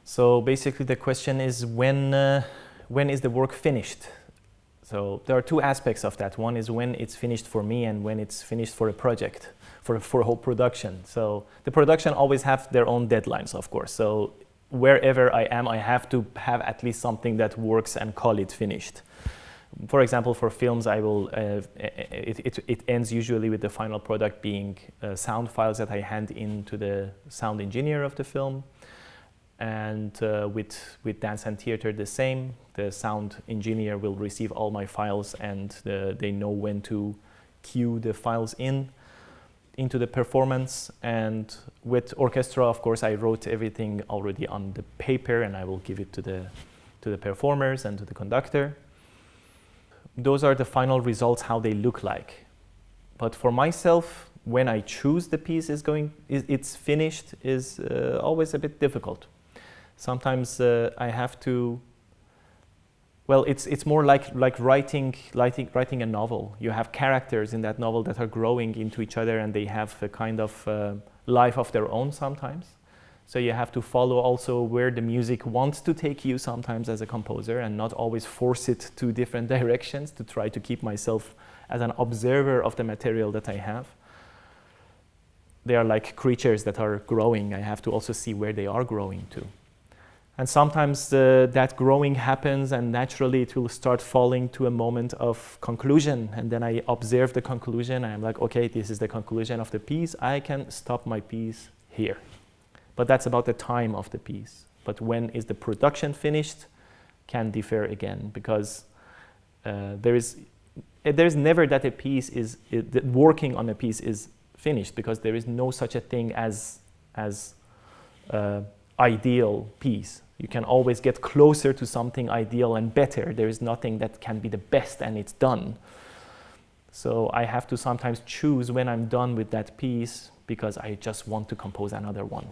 So basically the question is when is the work finished? So there are two aspects of that. One is when it's finished for me and when it's finished for a project, for a whole production. So the production always have their own deadlines, of course. So wherever I am, I have to have at least something that works and call it finished. For example, for films, I will. It ends usually with the final product being sound files that I hand in to the sound engineer of the film. And with dance and theater, the same. The sound engineer will receive all my files, and they know when to cue the files into the performance. And with orchestra, of course, I wrote everything already on the paper, and I will give it to the performers and to the conductor. Those are the final results, how they look like. But for myself, when I choose the piece it's finished, is always a bit difficult. Sometimes I have to. Well, it's more like writing a novel. You have characters in that novel that are growing into each other, and they have a kind of life of their own sometimes. So you have to follow also where the music wants to take you sometimes as a composer, and not always force it to different directions, to try to keep myself as an observer of the material that I have. They are like creatures that are growing. I have to also see where they are growing to. And sometimes that growing happens, and naturally it will start falling to a moment of conclusion. And then I observe the conclusion, and I'm like, okay, this is the conclusion of the piece. I can stop my piece here. But that's about the time of the piece. But when is the production finished can differ again, because there's never that a piece is, that working on a piece is finished, because there is no such a thing as ideal piece. You can always get closer to something ideal and better. There is nothing that can be the best and it's done. So I have to sometimes choose when I'm done with that piece, because I just want to compose another one.